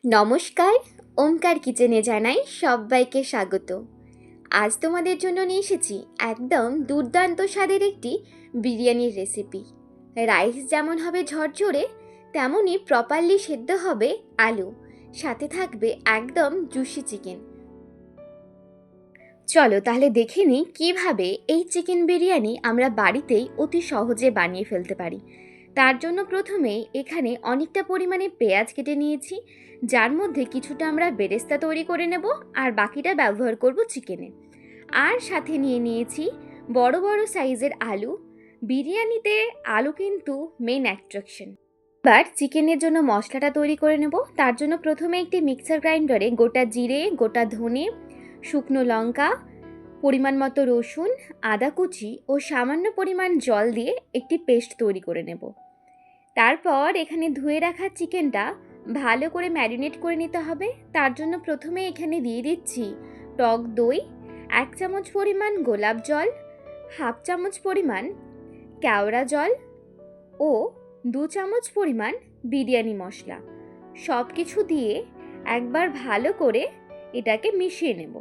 নমস্কার, ওমকার কিচেনে জানাই সবাইকে স্বাগত। আজ তোমাদের জন্য নিয়ে এসেছি একদম দুর্দান্ত স্বাদের একটি বিরিয়ানির রেসিপি। রাইস যেমন হবে ঝরঝরে, তেমনই প্রপারলি সেদ্ধ হবে আলু, সাথে থাকবে একদম জুসি চিকেন। চলো তাহলে দেখে নিই কীভাবে এই চিকেন বিরিয়ানি আমরা বাড়িতেই অতি সহজে বানিয়ে ফেলতে পারি। তার জন্য প্রথমেই এখানে অনেকটা পরিমাণে পেঁয়াজ কেটে নিয়েছি, যার মধ্যে কিছুটা আমরা বেরেস্তা তৈরি করে নেব আর বাকিটা ব্যবহার করব চিকেনে। আর সাথে নিয়ে নিয়েছি বড় বড় সাইজের আলু। বিরিয়ানিতে আলু কিন্তু মেন অ্যাট্রাকশন। এবার চিকেনের জন্য মশলাটা তৈরি করে নেব। তার জন্য প্রথমে একটি মিক্সার গ্রাইন্ডারে গোটা জিরে, গোটা ধনে, শুকনো লঙ্কা, পরিমাণ মতো রসুন, আদা কুচি ও সামান্য পরিমাণ জল দিয়ে একটি পেস্ট তৈরি করে নেব। তারপর এখানে ধুয়ে রাখা চিকেনটা ভালো করে ম্যারিনেট করে নিতে হবে। তার জন্য প্রথমে এখানে দিয়ে দিচ্ছি টক দই, 1 চামচ পরিমাণ গোলাপ জল, 1/2 চামচ পরিমাণ কেওড়া জল ও 2 চামচ পরিমাণ বিরিয়ানি মশলা। সব কিছু দিয়ে একবার ভালো করে এটাকে মিশিয়ে নেব।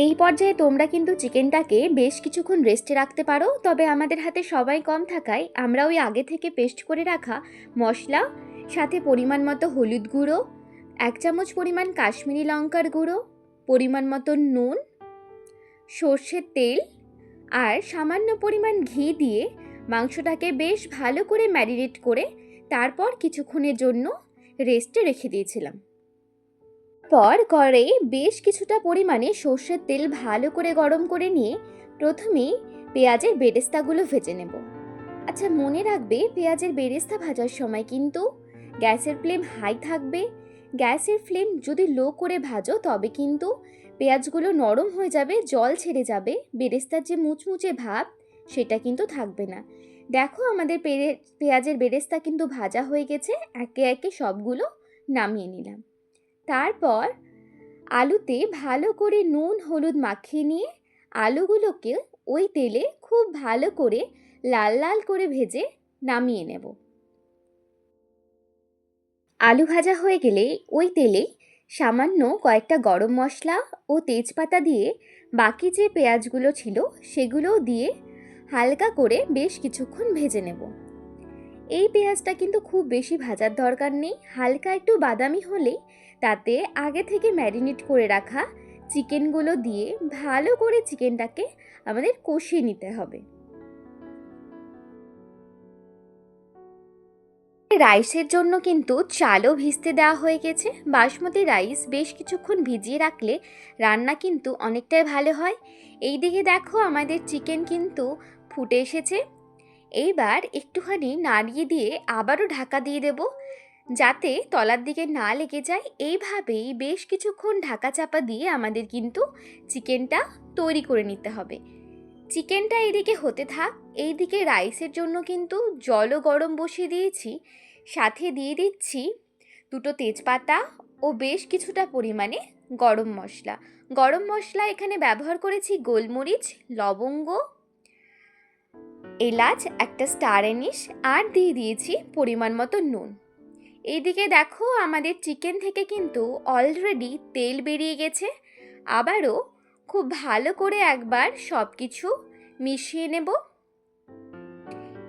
এই পর্যায়ে তোমরা কিন্তু চিকেনটাকে বেশ কিছুক্ষণ রেস্টে রাখতে পারো, তবে আমাদের হাতে সময় কম থাকায় আমরা ওই আগে থেকে পেস্ট করে রাখা মশলা, সাথে পরিমাণ মতো হলুদ গুঁড়ো, 1 চামচ পরিমাণ কাশ্মীরি লঙ্কার গুঁড়ো, পরিমাণ মতো নুন, সর্ষের তেল আর সামান্য পরিমাণ ঘি দিয়ে মাংসটাকে বেশ ভালো করে ম্যারিনেট করে তারপর কিছুক্ষণের জন্য রেস্টে রেখে দিয়েছিলাম। পর কড়াইয়ে বেশ কিছুটা পরিমাণে সর্ষের তেল ভালো করে গরম করে নিয়ে প্রথমেই পেঁয়াজের বেরেস্তাগুলো ভেজে নেব। আচ্ছা, মনে রাখবে পেঁয়াজের বেরেস্তা ভাজার সময় কিন্তু গ্যাসের ফ্লেম হাই থাকবে। গ্যাসের ফ্লেম যদি লো করে ভাজো তবে কিন্তু পেঁয়াজগুলো নরম হয়ে যাবে, জল ছেড়ে যাবে, বেরেস্তার যে মুচমুচে ভাব সেটা কিন্তু থাকবে না। দেখো আমাদের পেঁয়াজের বেরেস্তা কিন্তু ভাজা হয়ে গেছে। একে একে সবগুলো নামিয়ে নিলাম। তারপর আলুতে ভালো করে নুন হলুদ মাখিয়ে নিয়ে আলুগুলোকে ওই তেলে খুব ভালো করে লাল লাল করে ভেজে নামিয়ে নেব। আলু ভাজা হয়ে গেলে ওই তেলে সামান্য কয়েকটা গরম মশলা ও তেজপাতা দিয়ে বাকি যে পেঁয়াজগুলো ছিল সেগুলোও দিয়ে হালকা করে বেশ কিছুক্ষণ ভেজে নেব। এই পেঁয়াজটা কিন্তু খুব বেশি ভাজার দরকার নেই, হালকা একটু বাদামি হলেই তাতে আগে থেকে ম্যারিনেট করে রাখা চিকেনগুলো দিয়ে ভালো করে চিকেনটাকে আমাদের কষিয়ে নিতে হবে। রাইসের জন্য কিন্তু চালও ভিজতে দেওয়া হয়ে গেছে। বাসমতি রাইস বেশ কিছুক্ষণ ভিজিয়ে রাখলে রান্না কিন্তু অনেকটাই ভালো হয়। এই দিকে দেখো আমাদের চিকেন কিন্তু ফুটে এসেছে। এইবার একটুখানি নাড়িয়ে দিয়ে আবারও ঢাকা দিয়ে দেব, যাতে তলার দিকে না লেগে যায়। এইভাবেই বেশ কিছুক্ষণ ঢাকা চাপা দিয়ে আমাদের কিন্তু চিকেনটা তৈরি করে নিতে হবে। চিকেনটা এদিকে হতে থাক, এইদিকে রাইসের জন্য কিন্তু জলও গরম বসিয়ে দিয়েছি। সাথে দিয়ে দিচ্ছি 2টো তেজপাতা ও বেশ কিছুটা পরিমাণে গরম মশলা। গরম মশলা এখানে ব্যবহার করেছি গোলমরিচ, লবঙ্গ, এলাচ, একটা স্টার অ্যানিশ আর দিয়ে দিয়েছি পরিমাণ মতো নুন। এইদিকে দেখো আমাদের চিকেন থেকে কিন্তু অলরেডি তেল বেরিয়ে গেছে। আবারও খুব ভালো করে একবার সব কিছু মিশিয়ে নেব।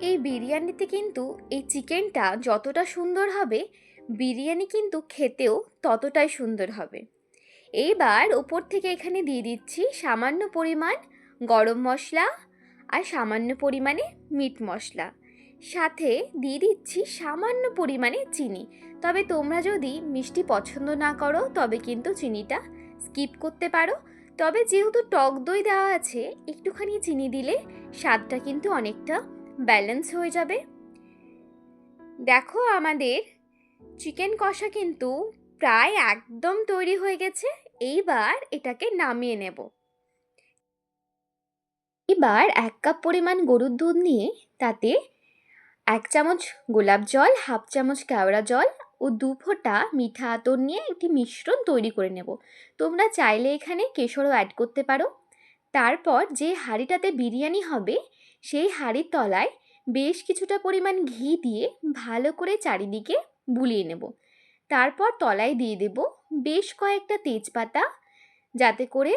এই বিরিয়ানিতে কিন্তু এই চিকেনটা যতটা সুন্দর হবে, বিরিয়ানি কিন্তু খেতেও ততটাই সুন্দর হবে। এইবার ওপর থেকে এখানে দিয়ে দিচ্ছি সামান্য পরিমাণ গরম মশলা আর সামান্য পরিমাণে মিট মশলা। সাথে দিয়ে দিচ্ছি সামান্য পরিমাণে চিনি। তবে তোমরা যদি মিষ্টি পছন্দ না করো তবে কিন্তু চিনিটা স্কিপ করতে পারো। তবে যেহেতু টক দই দেওয়া আছে, একটুখানি চিনি দিলে স্বাদটা কিন্তু অনেকটা ব্যালেন্স হয়ে যাবে। দেখো আমাদের চিকেন কষা কিন্তু প্রায় একদম তৈরি হয়ে গেছে। এইবার এটাকে নামিয়ে নেব। এবার 1 কাপ পরিমাণ গরুর দুধ নিয়ে তাতে 1 চামচ গোলাপ জল, 1/2 চামচ কেওড়া জল ও 2 ফোঁটা মিঠা আতর নিয়ে একটি মিশ্রণ তৈরি করে নেব। তোমরা চাইলে এখানে কেশরও অ্যাড করতে পারো। তারপর যে হাঁড়িটাতে বিরিয়ানি হবে সেই হাঁড়ির তলায় বেশ কিছুটা পরিমাণ ঘি দিয়ে ভালো করে চারিদিকে বুলিয়ে নেব। তারপর তলায় দিয়ে দেব বেশ কয়েকটা তেজপাতা, যাতে করে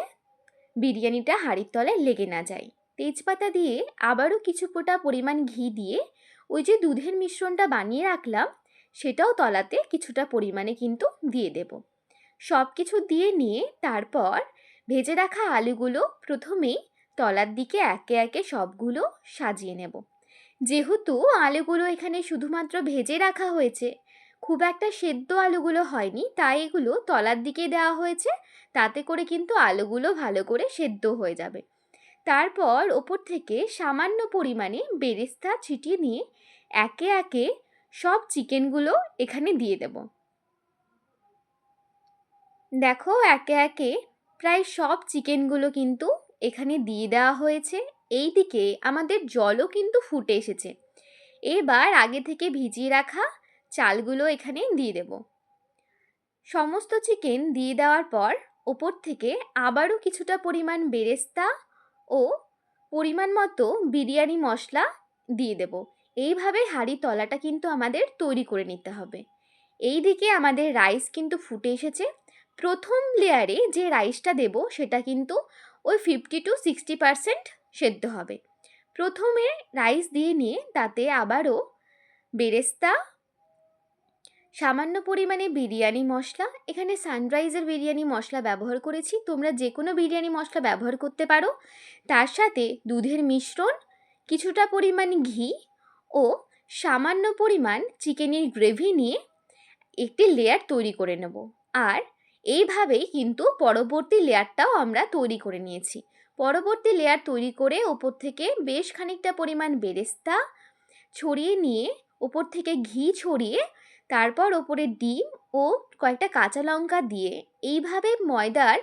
বিরিয়ানিটা হাঁড়ির তলায় লেগে না যায়। তেজপাতা দিয়ে আবারও কিছু ফোঁটা পরিমাণ ঘি দিয়ে ওই যে দুধের মিশ্রণটা বানিয়ে রাখলাম সেটাও তলাতে কিছুটা পরিমাণে কিন্তু দিয়ে দেব। সব কিছু দিয়ে নিয়ে তারপর ভেজে রাখা আলুগুলো প্রথমেই তলার দিকে একে একে সবগুলো সাজিয়ে নেব। যেহেতু আলুগুলো এখানে শুধুমাত্র ভেজে রাখা হয়েছে, খুব একটা সেদ্ধ আলুগুলো হয়নি, তাই এগুলো তলার দিকে দেওয়া হয়েছে, তাতে করে কিন্তু আলুগুলো ভালো করে সেদ্ধ হয়ে যাবে। তারপর ওপর থেকে সামান্য পরিমাণে বেরেস্তা ছিটিয়ে নিয়ে একে একে সব চিকেনগুলো এখানে দিয়ে দেব। দেখো একে একে প্রায় সব চিকেনগুলো কিন্তু এখানে দিয়ে দেওয়া হয়েছে। এইদিকে আমাদের জলও কিন্তু ফুটে এসেছে। এবার আগে থেকে ভিজিয়ে রাখা চালগুলো এখানে দিয়ে দেব। সমস্ত চিকেন দিয়ে দেওয়ার পর ওপর থেকে আবারও কিছুটা পরিমাণ বেরেস্তা ও পরিমাণ মতো বিরিয়ানি মশলা দিয়ে দেব। এইভাবে হাঁড়ির তলাটা কিন্তু আমাদের তৈরি করে নিতে হবে। এই দিকে আমাদের রাইস কিন্তু ফুটে এসেছে। প্রথম লেয়ারে যে রাইসটা দেব সেটা কিন্তু ওই 50-60% সেদ্ধ হবে। প্রথমে রাইস দিয়ে নিয়ে তাতে আবারও বেরেস্তা, সামান্য পরিমাণে বিরিয়ানি মশলা, এখানে সানরাইজের বিরিয়ানি মশলা ব্যবহার করেছি, তোমরা যে কোনো বিরিয়ানি মশলা ব্যবহার করতে পারো। তার সাথে দুধের মিশ্রণ, কিছুটা পরিমাণ ঘি ও সামান্য পরিমাণ চিকেনের গ্রেভি নিয়ে একটি লেয়ার তৈরি করে নেব। আর এইভাবেই কিন্তু পরবর্তী লেয়ারটাও আমরা তৈরি করে নিয়েছি। পরবর্তী লেয়ার তৈরি করে ওপর থেকে বেশ খানিকটা পরিমাণ বেরেস্তা ছড়িয়ে নিয়ে ওপর থেকে ঘি ছড়িয়ে তারপর ওপরে ডিম ও কয়েকটা কাঁচা লঙ্কা দিয়ে এইভাবে ময়দার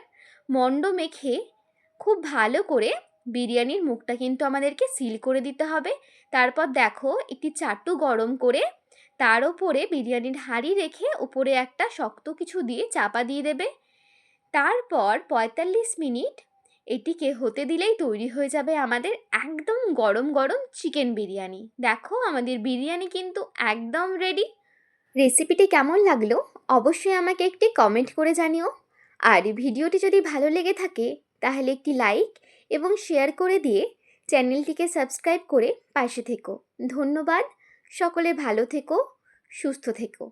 মণ্ড মেখে খুব ভালো করে বিরিয়ানির মুখটা কিন্তু আমাদেরকে সিল করে দিতে হবে। তারপর দেখো একটি চাটু গরম করে তার ওপরে বিরিয়ানির হাঁড়ি রেখে উপরে একটা শক্ত কিছু দিয়ে চাপা দিয়ে দেবে। তারপর ৪৫ মিনিট এটিকে হতে দিলেই তৈরি হয়ে যাবে আমাদের একদম গরম গরম চিকেন বিরিয়ানি। দেখো আমাদের বিরিয়ানি কিন্তু একদম রেডি। রেসিপিটি কেমন লাগলো অবশ্যই আমাকে একটি কমেন্ট করে জানিও। আর ভিডিওটি যদি ভালো লেগে থাকে তাহলে একটি লাইক এবং শেয়ার করে দিয়ে চ্যানেলটিকে সাবস্ক্রাইব করে পাশে থেকো। ধন্যবাদ। সকলে ভালো থেকো, সুস্থ থেকো।